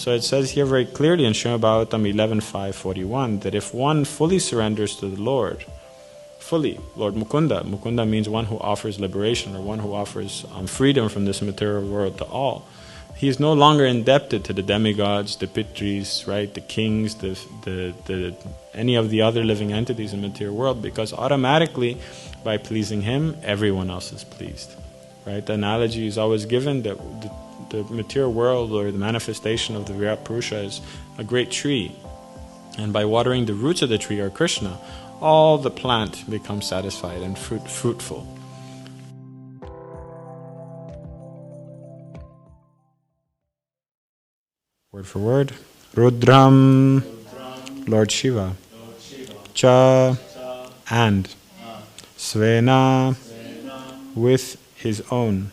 So it says here very clearly in Śrīmad Bhāgavatam 11.5.41 that if one fully surrenders to the Lord, fully, Lord Mukunda, Mukunda means one who offers liberation or one who offers freedom from this material world to all. He is no longer indebted to the demigods, the pitris, right, the kings, the any of the other living entities in the material world, because automatically, by pleasing him, everyone else is pleased. Right? The analogy is always given that the material world or the manifestation of the Virat Purusha is a great tree. And by watering the roots of the tree, or Krishna, all the plant becomes satisfied and fruitful. Word for word. Rudram, Lord Shiva. Cha, and. Svena, with his own.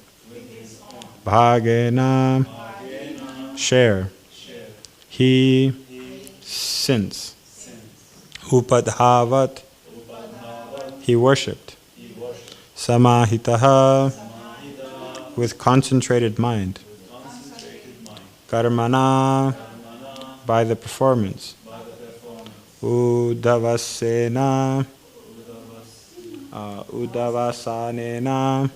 Bhagena, share. He, since. Upadhavat, he worshipped. Samahitaha, with concentrated mind. Karmana, by the performance. Udavasena, Udavasanena,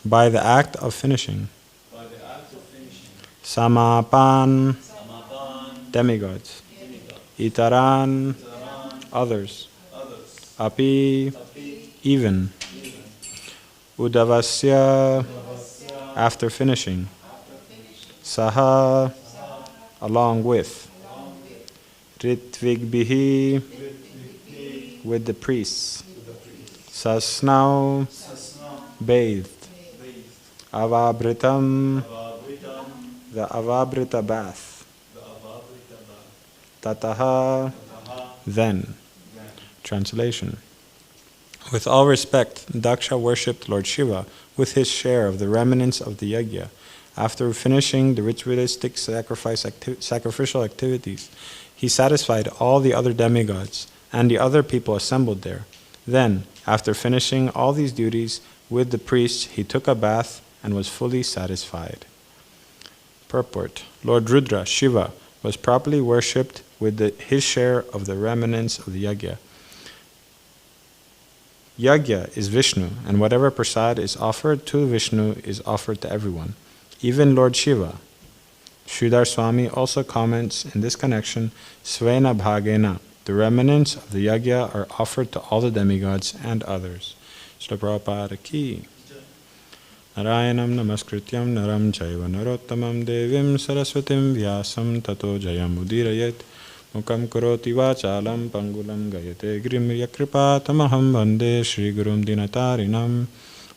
by the act of finishing. Samapan, demigods. Itaran, others. Api, even. Udavasya, after finishing. Saha, along with. Ritvigbihi, with the priests. Sasnau, bathed. Avabritam, the avabrita bath. Tataha, then. Translation. With all respect, Daksha worshipped Lord Shiva with his share of the remnants of the yajna. After finishing the ritualistic sacrificial activities, he satisfied all the other demigods and the other people assembled there. Then, after finishing all these duties with the priests, he took a bath and was fully satisfied. Purport. Lord Rudra, Shiva, was properly worshipped with his share of the remnants of the yajna. Yajna is Vishnu, and whatever prasad is offered to Vishnu is offered to everyone, even Lord Shiva. Sridhar Swami also comments in this connection, Svena Bhagena, the remnants of the yajna are offered to all the demigods and others. Srila Prabhupada ki. Narayanam namaskrityam naram chaiva narottamam devim saraswatim vyasam tato jayam udirayet mukam karoti vachalam pangulam gayate grimya kripatamaham vande Shri Gurum Dinatarinam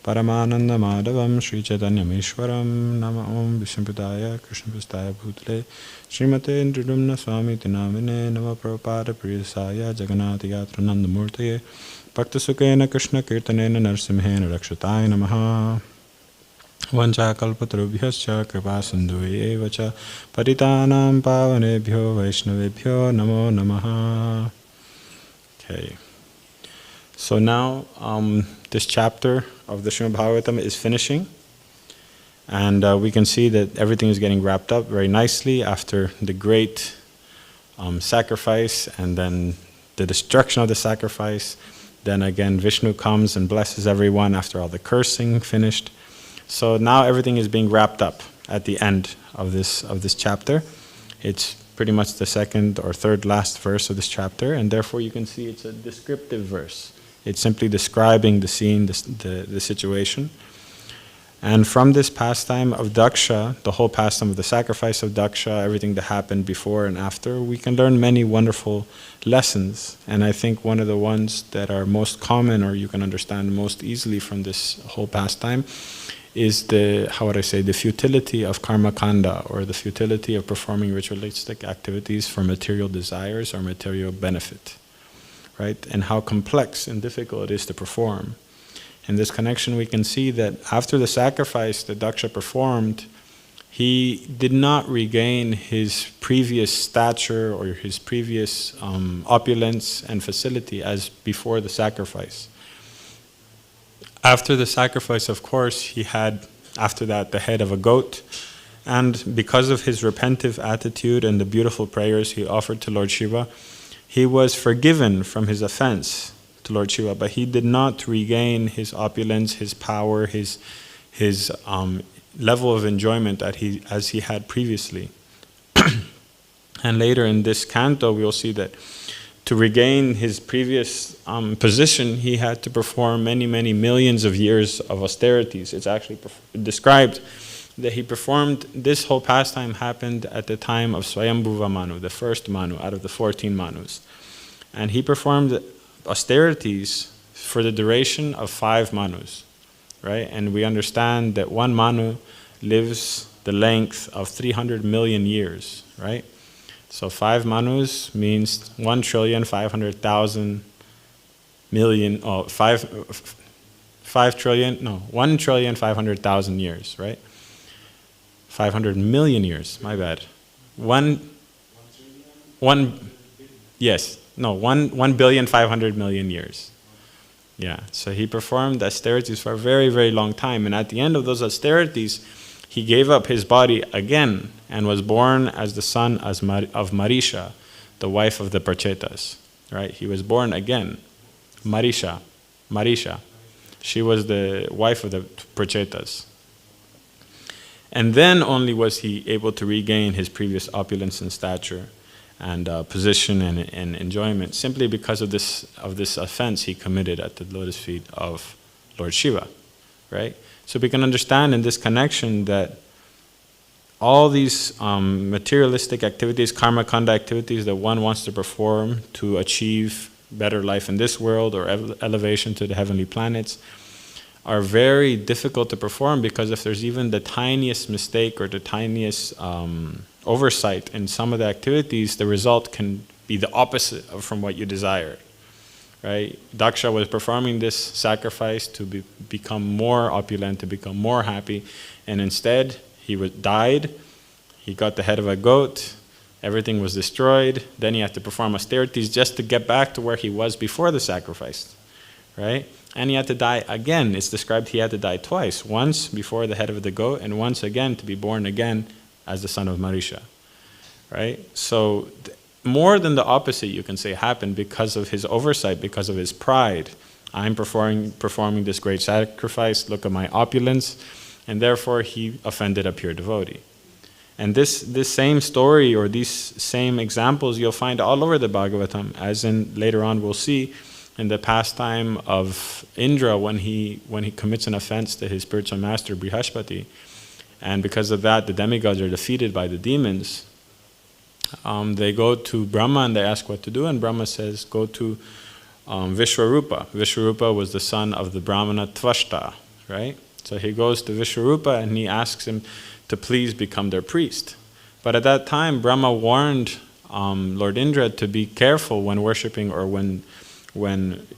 Paramananda Madhavam Shri Chaitanyam Ishwaram Nama Om Vishnupadaya Krishna Pastaya Bhutale Srimate Indridumna Swami Tinamine Nama Prabhupada Priyasaya Jagannati Yatra Nandamurtaye Bhakta Sukena Krishna Kirtanena Narsimhena Rakshataya Namaha Vancha Kalpatarubhyascha Kripa Sindhuye Vacha Paritanam Pavanebhyo Vaishnavebhyo Namo Namaha. Okay. So now this chapter of the Śrīmad Bhāgavatam is finishing, and we can see that everything is getting wrapped up very nicely after the great sacrifice and then the destruction of the sacrifice. Then again Vishnu comes and blesses everyone after all the cursing finished. So now everything is being wrapped up at the end of this chapter. It's pretty much the second or third last verse of this chapter, and therefore you can see it's a descriptive verse. It's simply describing the scene, the situation. And from this pastime of Daksha, the whole pastime of the sacrifice of Daksha, everything that happened before and after, we can learn many wonderful lessons. And I think one of the ones that are most common, or you can understand most easily from this whole pastime, is the futility of karma kanda, or the futility of performing ritualistic activities for material desires or material benefit. Right? And how complex and difficult it is to perform. In this connection, we can see that after the sacrifice that Daksha performed, he did not regain his previous stature or his previous opulence and facility as before the sacrifice. After the sacrifice, of course, he had, after that, the head of a goat, And because of his repentive attitude and the beautiful prayers he offered to Lord Shiva, he was forgiven from his offense to Lord Shiva, but he did not regain his opulence, his power, his level of enjoyment as he had previously. And later in this canto, we will see that to regain his previous position, he had to perform many, many millions of years of austerities. It's actually described that he performed, this whole pastime happened at the time of Swayambhuva Manu, the first Manu out of the 14 Manus. And he performed austerities for the duration of 5 Manus, right? And we understand that one Manu lives the length of 300 million years, right? So 5 Manus means 1,500,000 million, 1,500,000 years, right? 500 million years, my bad. 1,500,000,000 years. Yeah, so he performed austerities for a very, very long time. And at the end of those austerities, he gave up his body again and was born as the son of Marisha, the wife of the Prachetas. Right? He was born again. Marisha. She was the wife of the Prachetas. And then only was he able to regain his previous opulence and stature and position and enjoyment, simply because of this offense he committed at the lotus feet of Lord Shiva. Right? So we can understand in this connection that all these materialistic activities, karma kanda activities that one wants to perform to achieve better life in this world or elevation to the heavenly planets, are very difficult to perform, because if there's even the tiniest mistake or the tiniest oversight in some of the activities, the result can be the opposite from what you desire. Right? Daksha was performing this sacrifice to become more opulent, to become more happy, and instead he died. He got the head of a goat. Everything was destroyed. Then he had to perform austerities just to get back to where he was before the sacrifice. Right? And he had to die again. It's described he had to die twice. Once before the head of the goat, and once again to be born again as the son of Marisha. Right? So more than the opposite, you can say, happened because of his oversight, because of his pride. I'm performing this great sacrifice, look at my opulence, and therefore he offended a pure devotee. And this same story, or these same examples, you'll find all over the Bhagavatam, as in later on we'll see in the pastime of Indra when he commits an offense to his spiritual master Brihaspati, and because of that the demigods are defeated by the demons. They go to Brahma and they ask what to do, and Brahma says, go to Vishwarupa. Vishwarupa was the son of the Brahmana Tvashta, right? So he goes to Vishwarupa and he asks him to please become their priest. But at that time, Brahma warned Lord Indra to be careful when worshipping or when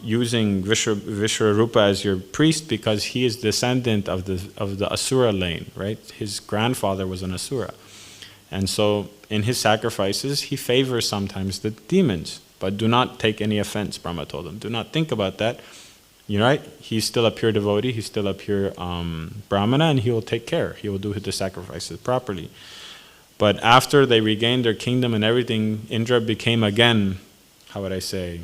using Vishwarupa as your priest, because he is descendant of the Asura lane, right? His grandfather was an Asura. And so in his sacrifices, he favors sometimes the demons. But do not take any offense, Brahma told him. Do not think about that. You're right, he's still a pure devotee, he's still a pure Brahmana, and he will take care. He will do the sacrifices properly. But after they regained their kingdom and everything, Indra became again, how would I say,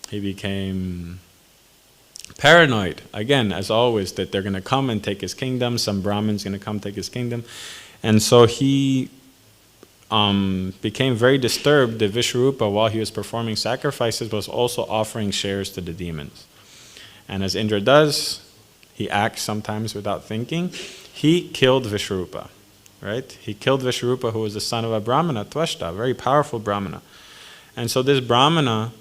he became paranoid, again, as always, that they're going to come and take his kingdom, some Brahmin's going to come take his kingdom. And so he became very disturbed that Vishwarupa, while he was performing sacrifices, was also offering shares to the demons. And as Indra does, he acts sometimes without thinking. He killed Vishwarupa, right? He killed Vishwarupa, who was the son of a Brahmana, Tvashta, a very powerful Brahmana. And so this Brahmana,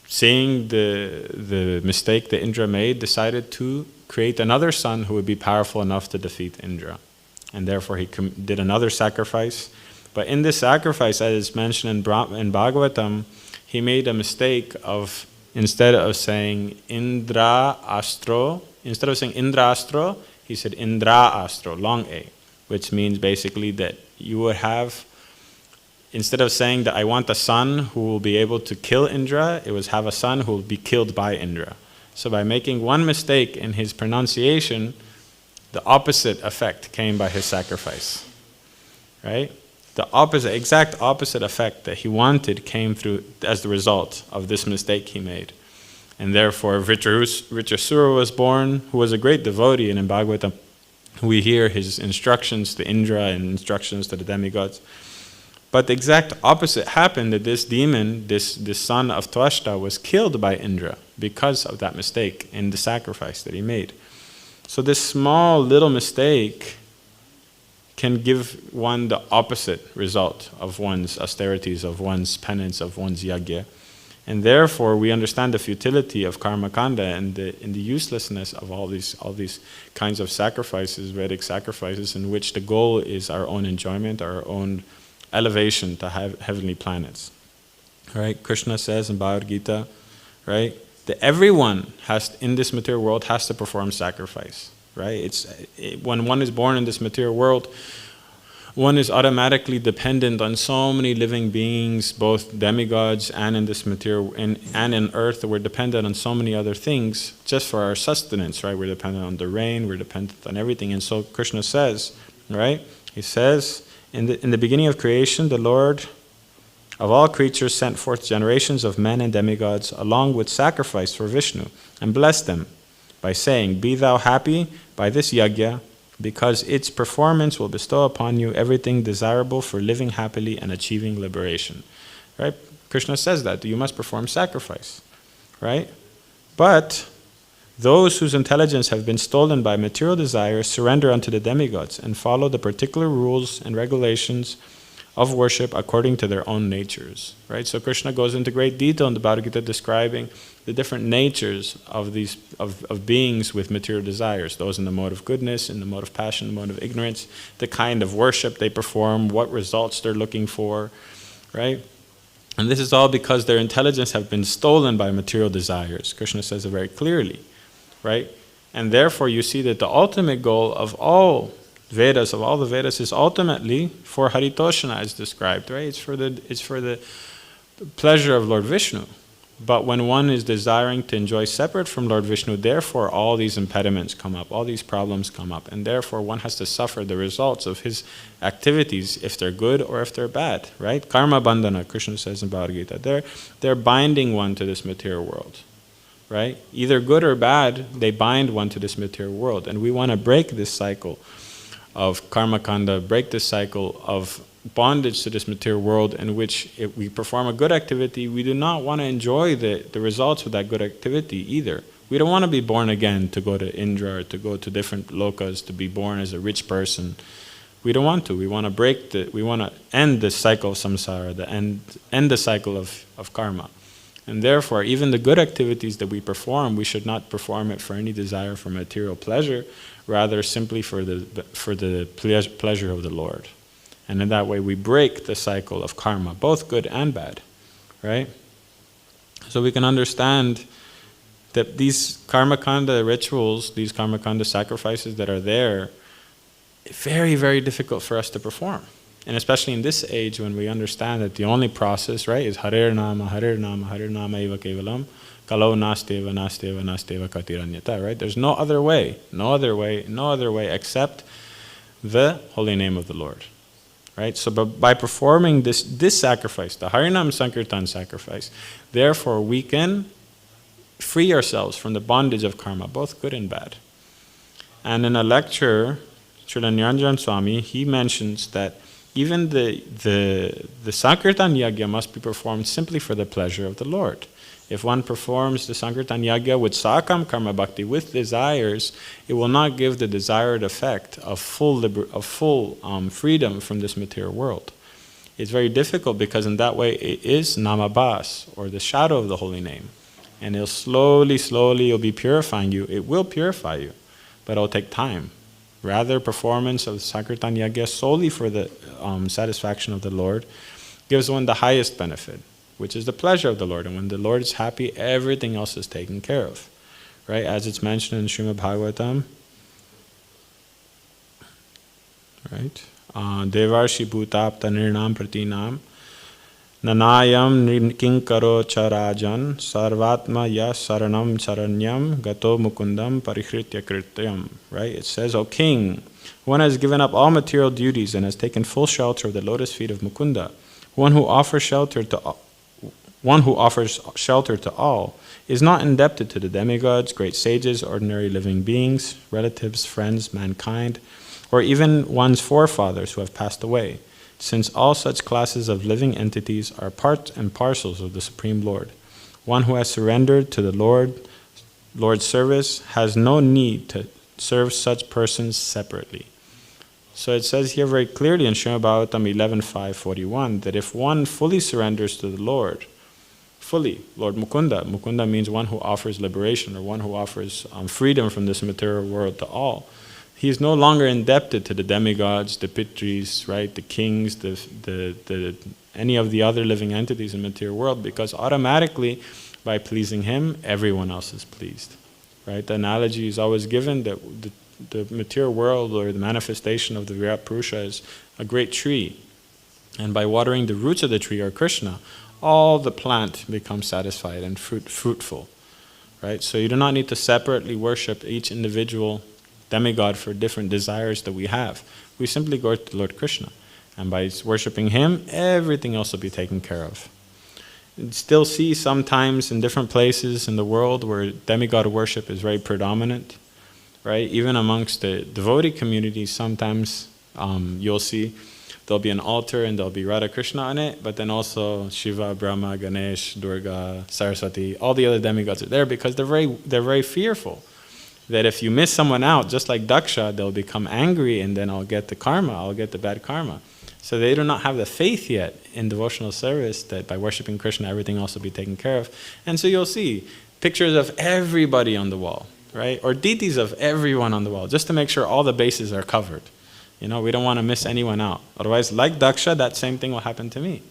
seeing the mistake that Indra made, decided to create another son who would be powerful enough to defeat Indra. And therefore he did another sacrifice. But in this sacrifice, as is mentioned in Bhāgavatam, he made a mistake of, instead of saying Indra Astro, he said Indra Astro, long A, which means basically that you would have, instead of saying that I want a son who will be able to kill Indra, it was have a son who will be killed by Indra. So by making one mistake in his pronunciation, the opposite effect came by his sacrifice. Right? The opposite, exact opposite effect that he wanted came through as the result of this mistake he made. And therefore Vritrasura was born, who was a great devotee, and in Bhagavatam we hear his instructions to Indra and instructions to the demigods. But the exact opposite happened, that this demon, this son of Tvashta, was killed by Indra because of that mistake in the sacrifice that he made. So this small little mistake can give one the opposite result of one's austerities, of one's penance, of one's yajna. And therefore we understand the futility of karma kanda and the uselessness of all these kinds of sacrifices, Vedic sacrifices, in which the goal is our own enjoyment, our own elevation to heavenly planets. Right? Krishna says in Bhagavad Gita, right, that everyone in this material world has to perform sacrifice. Right? When one is born in this material world, one is automatically dependent on so many living beings, both demigods and in this material, and in earth. We're dependent on so many other things just for our sustenance, right? We're dependent on the rain, we're dependent on everything. And so Krishna says, right? He says, in the beginning of creation, the Lord of all creatures sent forth generations of men and demigods along with sacrifice for Vishnu and blessed them by saying, "Be thou happy by this yajna, because its performance will bestow upon you everything desirable for living happily and achieving liberation." Right? Krishna says that you must perform sacrifice. Right? But those whose intelligence have been stolen by material desires surrender unto the demigods and follow the particular rules and regulations of worship according to their own natures. Right? So Krishna goes into great detail in the Bhagavad Gita describing the different natures of these of beings with material desires, those in the mode of goodness, in the mode of passion, the mode of ignorance, the kind of worship they perform, what results they're looking for, right? And this is all because their intelligence have been stolen by material desires. Krishna says it very clearly, right? And therefore you see that the ultimate goal of all Vedas, of all the Vedas, is ultimately for Haritoshana, as described, right? It's for the pleasure of Lord Vishnu. But when one is desiring to enjoy separate from Lord Vishnu, therefore all these impediments come up, all these problems come up, and therefore one has to suffer the results of his activities, if they're good or if they're bad, right? Karma bandhana, Krishna says in Bhagavad Gita, they're binding one to this material world, right? Either good or bad, they bind one to this material world, and we want to break this cycle of karma kanda, break this cycle of bondage to this material world, in which if we perform a good activity, we do not want to enjoy the results of that good activity either. We don't want to be born again to go to Indra or to go to different lokas, to be born as a rich person. We don't want to. We want to we want to end the cycle of samsara, end the cycle of karma. And therefore, even the good activities that we perform, we should not perform it for any desire for material pleasure, rather simply for the pleasure of the Lord. And in that way we break the cycle of karma, both good and bad, right? So we can understand that these karma kanda rituals, these karma kanda sacrifices that are there, very, very difficult for us to perform. And especially in this age when we understand that the only process, right, is Harer Nama, Harer Nama, Harer Nama eva kevalam, Kalo nasteva, nasteva, nasteva katiranyata, right? There's no other way except the holy name of the Lord. Right? So by performing this sacrifice, the Harinam Sankirtan sacrifice, therefore we can free ourselves from the bondage of karma, both good and bad. And in a lecture, Srila Niranjan Swami, he mentions that even the Sankirtan Yajna must be performed simply for the pleasure of the Lord. If one performs the Sankirtan Yajna with Sakam Karma Bhakti, with desires, it will not give the desired effect of full freedom from this material world. It's very difficult because in that way it is Namabhas, or the shadow of the holy name. And it'll slowly, it'll be purifying you. It will purify you, but it'll take time. Rather, performance of Sankirtan Yajna solely for the satisfaction of the Lord gives one the highest benefit, which is the pleasure of the Lord. And when the Lord is happy, everything else is taken care of. Right? As it's mentioned in Śrīmad Bhāgavatam, right? Devarshi bhutapta nirnam pratinam Nanayam kinkaro charajan sarvatma ya saranam charanyam gato mukundam parihritya krityam. Right? It says, O king, one has given up all material duties and has taken full shelter of the lotus feet of Mukunda. One who offers shelter to all is not indebted to the demigods, great sages, ordinary living beings, relatives, friends, mankind, or even one's forefathers who have passed away, since all such classes of living entities are part and parcels of the Supreme Lord. One who has surrendered to the Lord's service has no need to serve such persons separately. So it says here very clearly in Śrīmad Bhāgavatam 11.5.41 that if one fully surrenders to the Lord, Lord Mukunda means one who offers liberation or one who offers freedom from this material world to all. He is no longer indebted to the demigods, the pitris, right, the kings, the any of the other living entities in the material world, because automatically, by pleasing him, everyone else is pleased. Right? The analogy is always given that the material world or the manifestation of the Virat Purusha is a great tree. And by watering the roots of the tree or Krishna, all the plant becomes satisfied and fruitful. Right? So you do not need to separately worship each individual demigod for different desires that we have. We simply go to Lord Krishna. And by worshipping him, everything else will be taken care of. You still see sometimes in different places in the world where demigod worship is very predominant. Right? Even amongst the devotee communities, sometimes you'll see there'll be an altar and there'll be Radha Krishna on it, but then also Shiva, Brahma, Ganesh, Durga, Saraswati, all the other demigods are there because they're very fearful that if you miss someone out, just like Daksha, they'll become angry and then I'll get the bad karma. So they do not have the faith yet in devotional service that by worshiping Krishna, everything else will be taken care of. And so you'll see pictures of everybody on the wall. Right? Or deities of everyone on the wall, just to make sure all the bases are covered. We don't want to miss anyone out. Otherwise, like Daksha, that same thing will happen to me.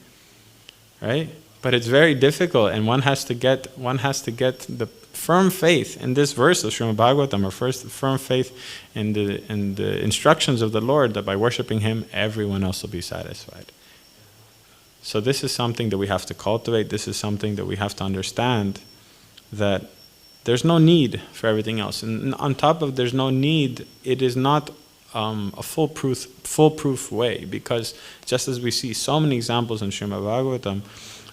Right? But it's very difficult, and one has to get the firm faith in this verse of Srimad Bhāgavatam, or first firm faith in the instructions of the Lord that by worshiping him, everyone else will be satisfied. So this is something that we have to cultivate. This is something that we have to understand, that there's no need for everything else. And on top of there's no need, it is not a foolproof way, because just as we see so many examples in Śrīmad Bhāgavatam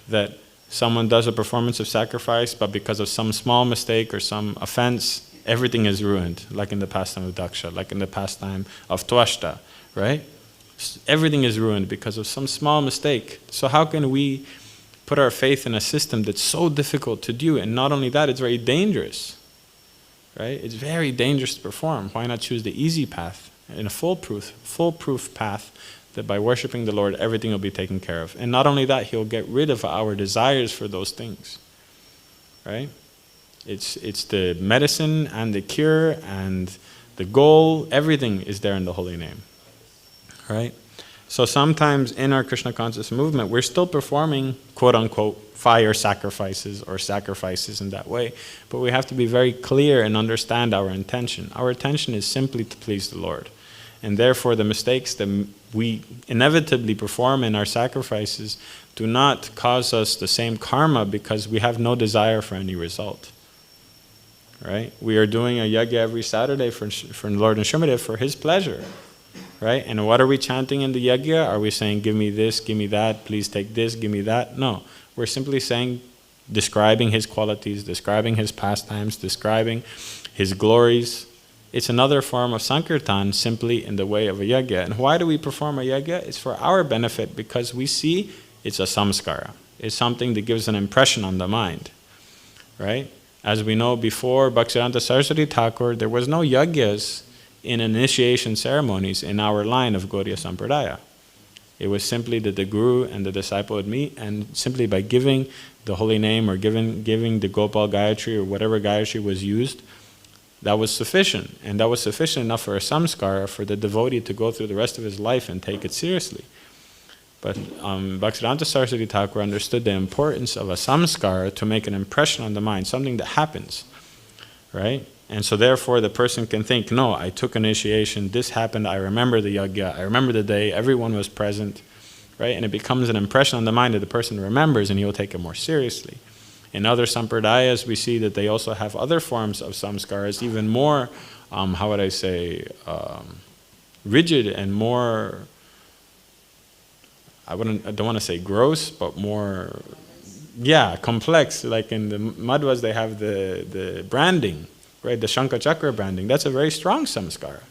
that someone does a performance of sacrifice, but because of some small mistake or some offense, everything is ruined, like in the pastime of Daksha, like in the pastime of Twashta, right? Everything is ruined because of some small mistake. So how can we put our faith in a system that's so difficult to do? And not only that, it's very dangerous, right? It's very dangerous to perform. Why not choose the easy path, in a foolproof path, that by worshiping the Lord, everything will be taken care of. And not only that, he'll get rid of our desires for those things, right? It's the medicine and the cure and the goal, everything is there in the holy name, right? So sometimes in our Krishna conscious movement, we're still performing quote-unquote fire sacrifices or sacrifices in that way, but we have to be very clear and understand our intention. Our intention is simply to please the Lord. And therefore the mistakes that we inevitably perform in our sacrifices do not cause us the same karma, because we have no desire for any result. Right? We are doing a yajna every Saturday for Lord Nrsimhadev for his pleasure. Right? And what are we chanting in the yajna? Are we saying, give me this, give me that, please take this, give me that? No. We're simply saying, describing his qualities, describing his pastimes, describing his glories. It's another form of Sankirtan, simply in the way of a yajna. And why do we perform a yajna? It's for our benefit, because we see it's a samskara. It's something that gives an impression on the mind. Right? As we know, before Bhaktivedanta Saraswati Thakur, there was no yajnas in initiation ceremonies in our line of Gaudiya Sampradaya. It was simply that the Guru and the disciple would meet, and simply by giving the holy name or giving the Gopal Gayatri or whatever Gayatri was used, that was sufficient. And that was sufficient enough for a samskara, for the devotee to go through the rest of his life and take it seriously. But Bhaktivedanta Saraswati Thakur understood the importance of a samskara to make an impression on the mind, something that happens, right? And so therefore the person can think, no, I took initiation, this happened, I remember the yajna, I remember the day, everyone was present, right? And it becomes an impression on the mind that the person remembers, and he'll take it more seriously. In other sampradayas, we see that they also have other forms of samskaras, even more, rigid and more, I don't want to say gross, but more, complex. Like in the Madhvas, they have the branding, right? The Shankha Chakra branding. That's a very strong samskara,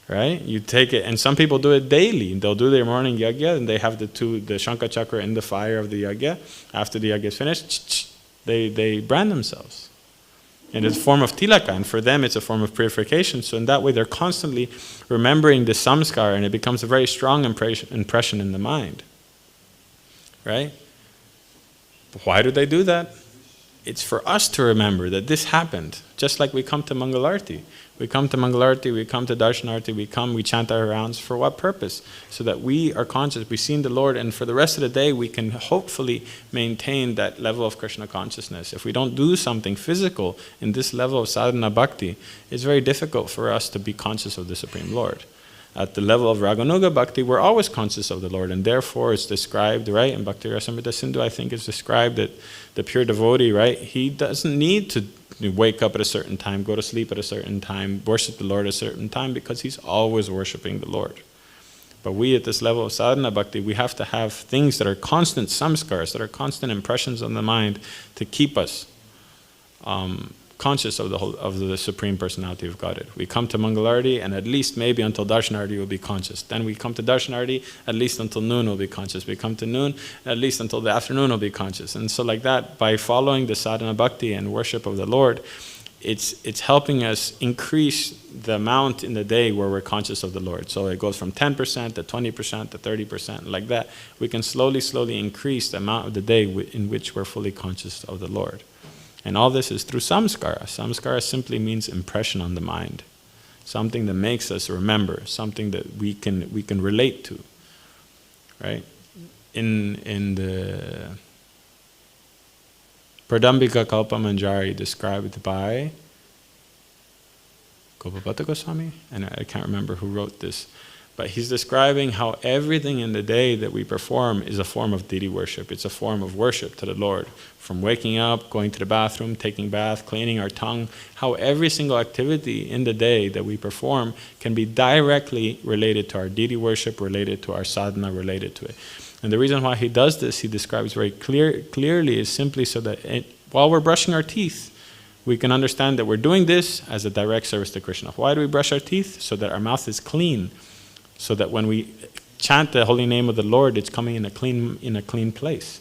right? You take it, and some people do it daily. They'll do their morning yajna, and they have the Shankha Chakra in the fire of the yajna. After the yajna is finished, they brand themselves. And it's a form of tilaka, and for them it's a form of purification. So in that way they're constantly remembering the samskara, and it becomes a very strong impression in the mind. Right? Why do they do that? It's for us to remember that this happened. Just like we come to Mangalarti. We come to Mangalarti, we come to Darshanarti, we chant our rounds. For what purpose? So that we are conscious, we've seen the Lord, and for the rest of the day we can hopefully maintain that level of Krishna consciousness. If we don't do something physical in this level of sadhana bhakti, it's very difficult for us to be conscious of the Supreme Lord. At the level of Raganuga Bhakti, we're always conscious of the Lord, and therefore it's described, right, in Bhakti Rasamrita Sindhu, I think it's described that the pure devotee, right, he doesn't need to wake up at a certain time, go to sleep at a certain time, worship the Lord at a certain time, because he's always worshiping the Lord. But we at this level of sadhana bhakti, we have to have things that are constant samskars, that are constant impressions on the mind to keep us conscious of the Supreme Personality of Godhead. We come to Mangalarti, and at least maybe until Darshanarti we'll be conscious. Then we come to Darshanarti, at least until noon we'll be conscious. We come to noon, at least until the afternoon we'll be conscious. And so like that, by following the sadhana bhakti and worship of the Lord, it's helping us increase the amount in the day where we're conscious of the Lord. So it goes from 10% to 20% to 30%, like that. We can slowly increase the amount of the day in which we're fully conscious of the Lord. And all this is through samskara. Samskara simply means impression on the mind. Something that makes us remember, something that we can relate to. Right? In the Pradambika Kalpamanjari described by Gopabhata Goswami, and I can't remember who wrote this, but he's describing how everything in the day that we perform is a form of deity worship. It's a form of worship to the Lord. From waking up, going to the bathroom, taking bath, cleaning our tongue, how every single activity in the day that we perform can be directly related to our deity worship, related to our sadhana, related to it. And the reason why he does this, he describes very clearly, is simply so that while we're brushing our teeth, we can understand that we're doing this as a direct service to Krishna. Why do we brush our teeth? So that our mouth is clean. So that when we chant the holy name of the Lord, it's coming in a clean place,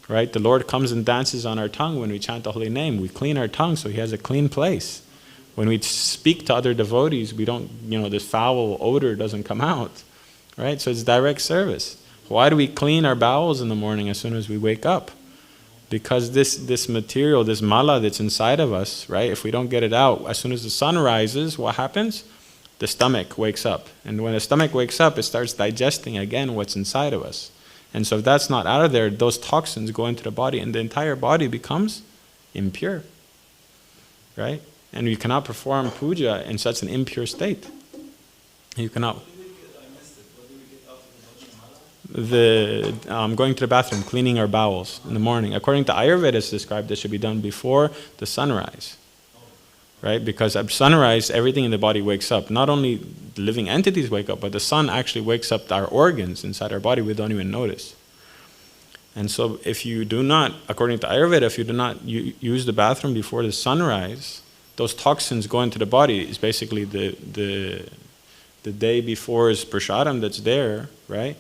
right? The Lord comes and dances on our tongue when we chant the holy name. We clean our tongue so he has a clean place. When we speak to other devotees, we don't, this foul odor doesn't come out, right? So it's direct service. Why do we clean our bowels in the morning as soon as we wake up? Because this material, this mala that's inside of us, right? If we don't get it out, as soon as the sun rises, what happens? The stomach wakes up. And when the stomach wakes up, it starts digesting again what's inside of us. And so if that's not out of there, those toxins go into the body, and the entire body becomes impure. Right? And you cannot perform puja in such an impure state. You cannot. Going to the bathroom, cleaning our bowels in the morning. According to Ayurveda, it's described this should be done before the sunrise. Right? Because at sunrise, everything in the body wakes up. Not only the living entities wake up, but the sun actually wakes up our organs inside our body. We don't even notice. And so if you do not, according to Ayurveda, if you do not use the bathroom before the sunrise, those toxins go into the body. It's basically the day before is prasadam that's there, right?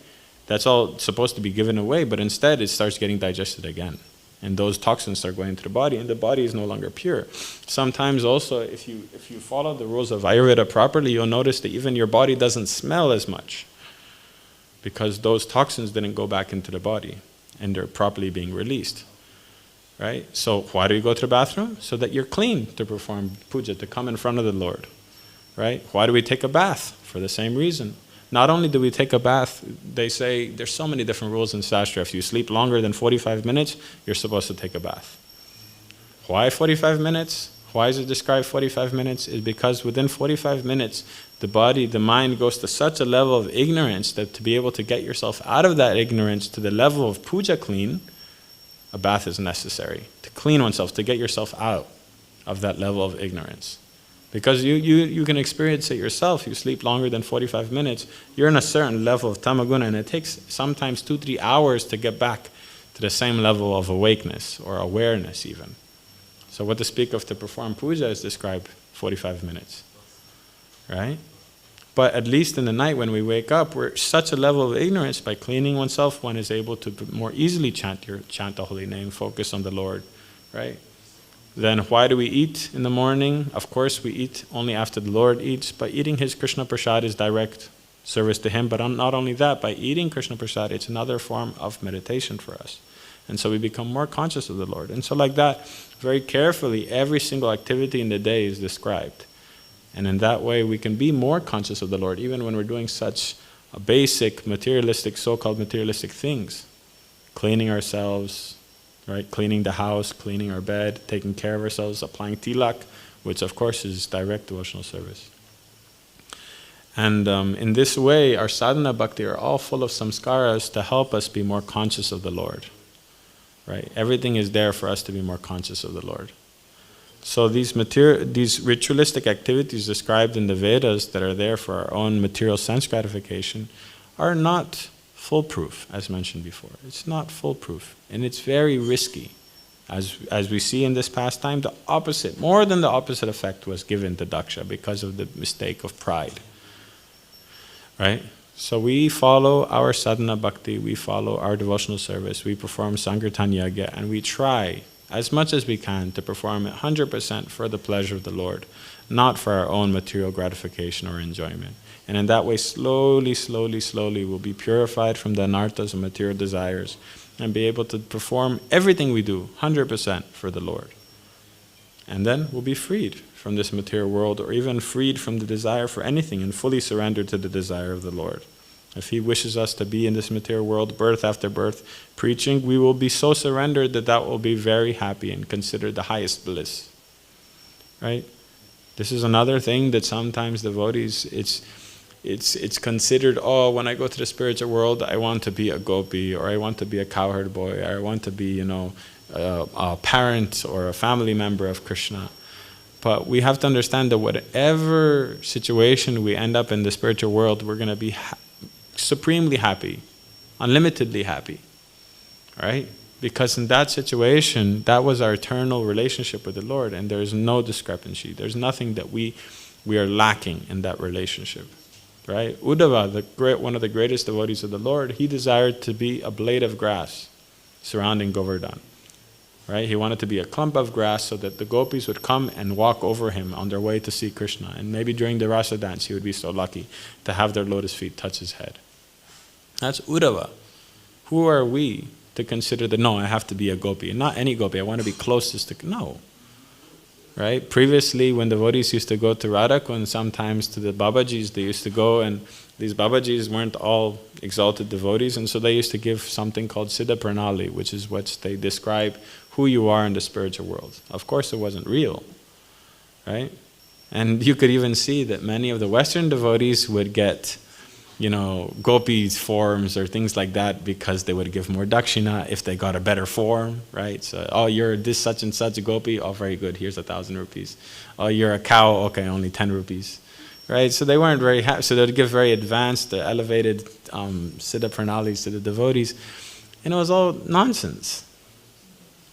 That's all supposed to be given away, but instead it starts getting digested again. And those toxins start going into the body, and the body is no longer pure. Sometimes also, if you follow the rules of Ayurveda properly, you'll notice that even your body doesn't smell as much because those toxins didn't go back into the body and they're properly being released. Right? So why do you go to the bathroom? So that you're clean to perform puja, to come in front of the Lord. Right? Why do we take a bath? For the same reason. Not only do we take a bath, they say there's so many different rules in Shastra. If you sleep longer than 45 minutes, you're supposed to take a bath. Why 45 minutes? Why is it described 45 minutes? Is because within 45 minutes, the mind goes to such a level of ignorance that to be able to get yourself out of that ignorance to the level of puja clean, a bath is necessary. To clean oneself, to get yourself out of that level of ignorance. Because you can experience it yourself. You sleep longer than 45 minutes, you're in a certain level of tamaguna, and it takes sometimes 2-3 hours to get back to the same level of awakeness or awareness even. So what to speak of to perform puja is describe 45 minutes, right? But at least in the night when we wake up, we're at such a level of ignorance, by cleaning oneself, one is able to more easily chant the holy name, focus on the Lord, right? Then why do we eat in the morning? Of course we eat only after the Lord eats, but eating his Krishna Prasad is direct service to him. But not only that, by eating Krishna Prasad, it's another form of meditation for us. And so we become more conscious of the Lord. And so like that, very carefully, every single activity in the day is described. And in that way, we can be more conscious of the Lord, even when we're doing such a basic materialistic, so-called materialistic things. Cleaning ourselves, right? Cleaning the house, cleaning our bed, taking care of ourselves, applying tilak, which of course is direct devotional service. And in this way, our sadhana bhakti are all full of samskaras to help us be more conscious of the Lord. Right? Everything is there for us to be more conscious of the Lord. So these ritualistic activities described in the Vedas that are there for our own material sense gratification are not foolproof, as mentioned before. It's not foolproof, and it's very risky. As we see in this pastime, the opposite, more than the opposite effect was given to Daksha because of the mistake of pride. Right? So we follow our sadhana bhakti, we follow our devotional service, we perform Sankirtan Yagya, and we try as much as we can to perform it 100% for the pleasure of the Lord, not for our own material gratification or enjoyment. And in that way, slowly, slowly, slowly, we'll be purified from the anarthas of material desires and be able to perform everything we do 100% for the Lord. And then we'll be freed from this material world, or even freed from the desire for anything and fully surrendered to the desire of the Lord. If he wishes us to be in this material world, birth after birth, preaching, we will be so surrendered that that will be very happy and considered the highest bliss. Right? This is another thing that sometimes devotees, it's considered, oh, when I go to the spiritual world, I want to be a gopi, or I want to be a cowherd boy, or I want to be, a parent or a family member of Krishna. But we have to understand that whatever situation we end up in the spiritual world, we're going to be supremely happy, unlimitedly happy, right? Because in that situation, that was our eternal relationship with the Lord, and there is no discrepancy. There's nothing that we are lacking in that relationship, right? Uddhava, one of the greatest devotees of the Lord, he desired to be a blade of grass surrounding Govardhan. Right? He wanted to be a clump of grass so that the gopis would come and walk over him on their way to see Krishna. And maybe during the rasa dance, he would be so lucky to have their lotus feet touch his head. That's Uddhava. Who are we to consider that, no, I have to be a gopi? And not any gopi, I want to be closest to, no. Right? Previously, when devotees used to go to Radhakund, sometimes to the Babajis, they used to go, and these Babajis weren't all exalted devotees, and so they used to give something called Siddha Pranali, which is what they describe who you are in the spiritual world. Of course, it wasn't real, right? And you could even see that many of the Western devotees would get, gopis forms or things like that because they would give more dakshina if they got a better form, right? So, oh, you're this such and such a gopi, oh, very good, here's 1,000 rupees. Oh, you're a cow, okay, only 10 rupees. Right, so they weren't very happy. So they'd give very advanced, elevated siddha pranalis to the devotees, and it was all nonsense.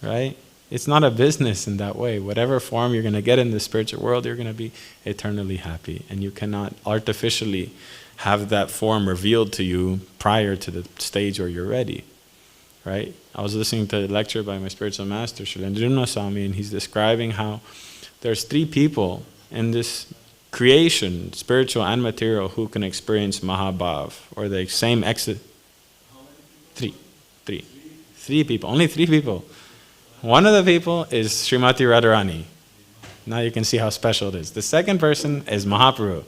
Right? It's not a business in that way. Whatever form you're going to get in the spiritual world, you're going to be eternally happy, and you cannot artificially have that form revealed to you prior to the stage where you're ready. Right? I was listening to a lecture by my spiritual master, Srilendra Swami, and he's describing how there's 3 people in this creation, spiritual and material, who can experience Mahabhav, or the same exit. 3 people, only 3 people. One of the people is Srimati Radharani. Now you can see how special it is. The second person is Mahaprabhu.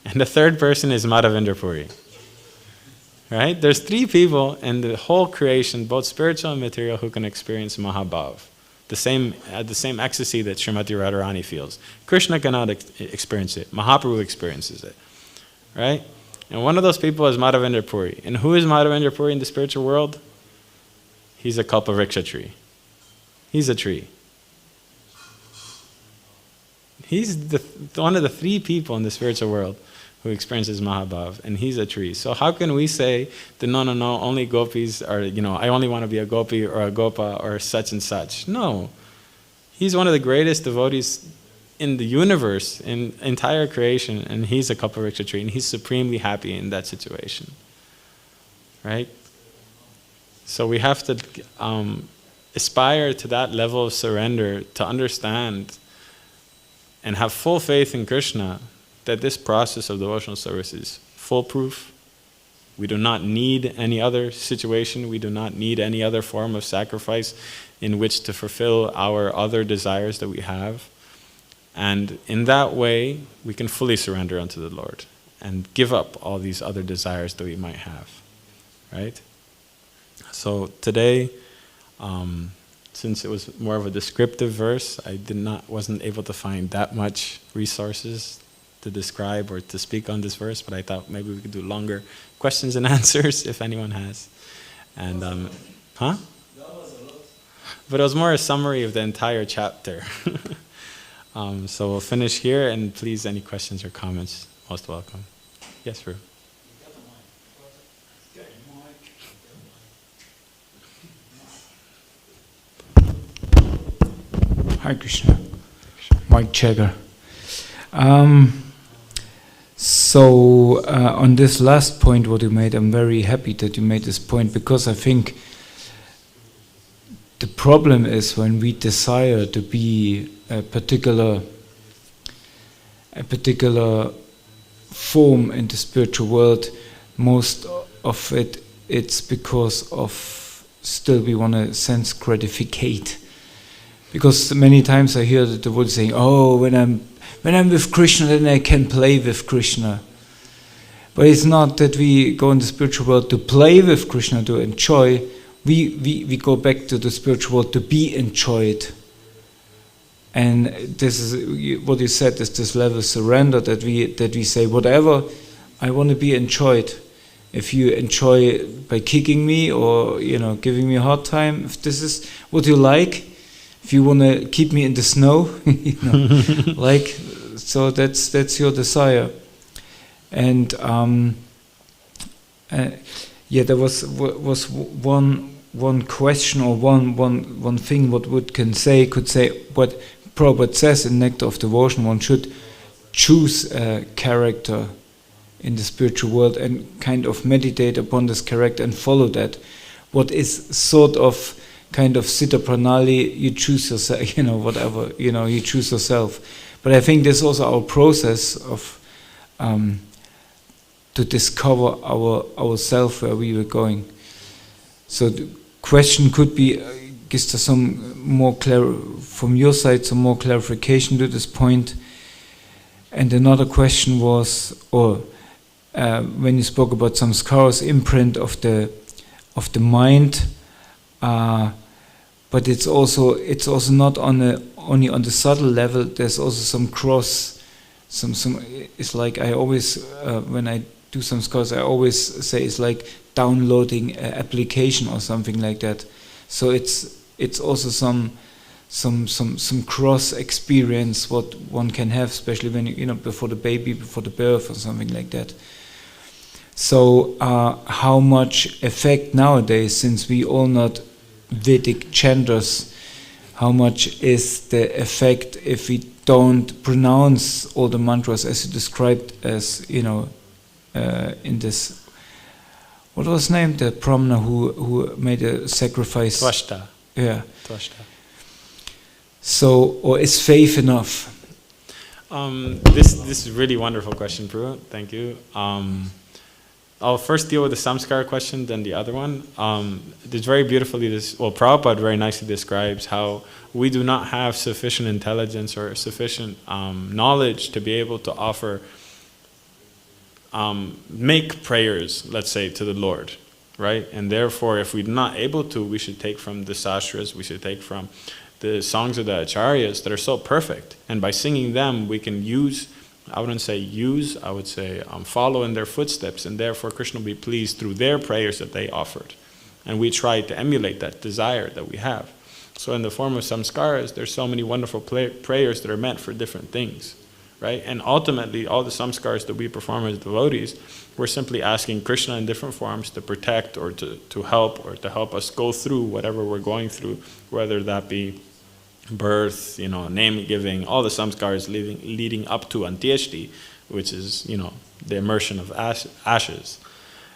And the third person is Madhavendra Puri. Right? There's 3 people in the whole creation, both spiritual and material, who can experience Mahabhav. the same ecstasy that Srimati Radharani feels. Krishna cannot experience it. Mahaprabhu experiences it, right? And one of those people is Madhavendra Puri. And who is Madhavendra Puri in the spiritual world? He's a kalpavriksha tree. He's a tree. He's one of the 3 people in the spiritual world who experiences Mahabhav, and he's a tree. So how can we say that no, only gopis are, I only want to be a gopi or a gopa or such and such? No. He's one of the greatest devotees in the universe, in entire creation, and he's a kalpavriksha tree, and he's supremely happy in that situation. Right? So we have to aspire to that level of surrender to understand and have full faith in Krishna that this process of devotional service is foolproof. We do not need any other situation. We do not need any other form of sacrifice in which to fulfill our other desires that we have. And in that way, we can fully surrender unto the Lord and give up all these other desires that we might have. Right? So today, since it was more of a descriptive verse, I wasn't able to find that much resources to describe or to speak on this verse, but I thought maybe we could do longer questions and answers if anyone has. And huh? But it was more a summary of the entire chapter. So we'll finish here, and please, any questions or comments, most welcome. Yes, Prabhu. Hi Krishna. Mike Jagger. So on this last point what you made, I'm very happy that you made this point, because I think the problem is when we desire to be a particular form in the spiritual world, most of it's because of still we want to sense gratificate. Because many times I hear the devotees saying, "Oh, when I'm with Krishna, then I can play with Krishna." But it's not that we go in the spiritual world to play with Krishna, to enjoy. We go back to the spiritual world to be enjoyed. And this is what you said, is this level of surrender that we say, whatever, I want to be enjoyed. If you enjoy by kicking me or giving me a hard time, if this is what you like, if you want to keep me in the snow, so that's your desire. And there was one question or one thing what would could say what Prabhupada says in Nectar of Devotion. One should choose a character in the spiritual world and kind of meditate upon this character and follow that. What is sort of kind of Siddha Pranali, you choose yourself, whatever, you choose yourself. But I think there's also our process of to discover ourself, where we were going. So the question could be, is there some more from your side, some more clarification to this point? And another question was, when you spoke about samskaras, imprint of the mind, but it's also not only on the subtle level. There's also some cross. It's like I always when I do some scores, I always say it's like downloading an application or something like that. So it's also some cross experience what one can have, especially when before the baby, before the birth or something like that. So how much effect nowadays, since we all not Vedic chanters, how much is the effect if we don't pronounce all the mantras as you described, as in this, what was his name, the Brahmana who made a sacrifice? Tvashta. Yeah. Tvashta. So, or is faith enough? This is a really wonderful question, Prabhu. Thank you. I'll first deal with the samskara question, then the other one. It's very beautifully, Prabhupada very nicely describes how we do not have sufficient intelligence or sufficient knowledge to be able to offer, make prayers, let's say, to the Lord, right? And therefore, if we're not able to, we should take from the sastras, we should take from the songs of the acharyas that are so perfect. And by singing them, we can I would say follow in their footsteps, and therefore Krishna will be pleased through their prayers that they offered. And we try to emulate that desire that we have. So in the form of samskaras, there's so many wonderful prayers that are meant for different things, right? And ultimately, all the samskaras that we perform as devotees, we're simply asking Krishna in different forms to protect or to help us go through whatever we're going through, whether that be birth, name giving, all the samskaras leading up to Antyeshti, which is, the immersion of ashes.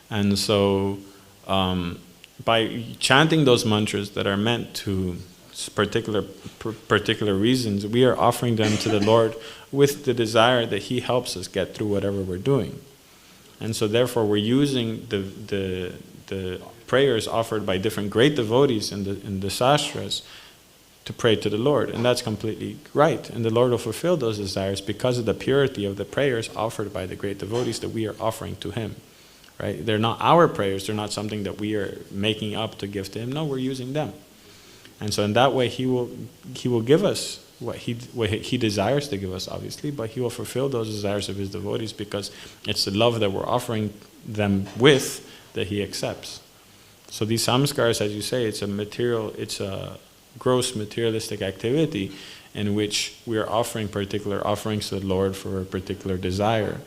And so by chanting those mantras that are meant to particular reasons, we are offering them to the Lord with the desire that He helps us get through whatever we're doing. And so therefore we're using the prayers offered by different great devotees in the sastras to pray to the Lord. And that's completely right. And the Lord will fulfill those desires because of the purity of the prayers offered by the great devotees that we are offering to Him. Right? They're not our prayers. They're not something that we are making up to give to Him. No, we're using them. And so in that way, He will give us what he desires to give us, obviously, but He will fulfill those desires of His devotees because it's the love that we're offering them with that He accepts. So these samskaras, as you say, it's a gross materialistic activity in which we are offering particular offerings to the Lord for a particular desire.